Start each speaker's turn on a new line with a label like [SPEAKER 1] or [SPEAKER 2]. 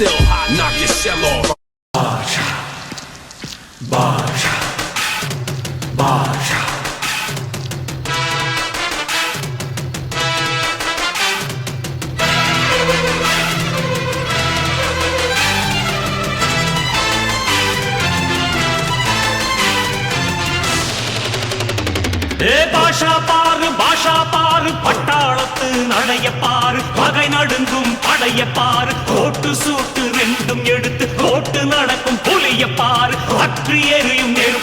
[SPEAKER 1] still hot, knock your shell off. Baja, Baja, Baja.
[SPEAKER 2] பாஷா பாரு பட்டாளத்து நடைய பாரு பகை நடுங்கும் படைய பாரு கோட்டு சூட்டு ரெண்டும் எடுத்து கோட்டு நடக்கும் புலிய பாரு அற்றி எரியும் நெருப்பு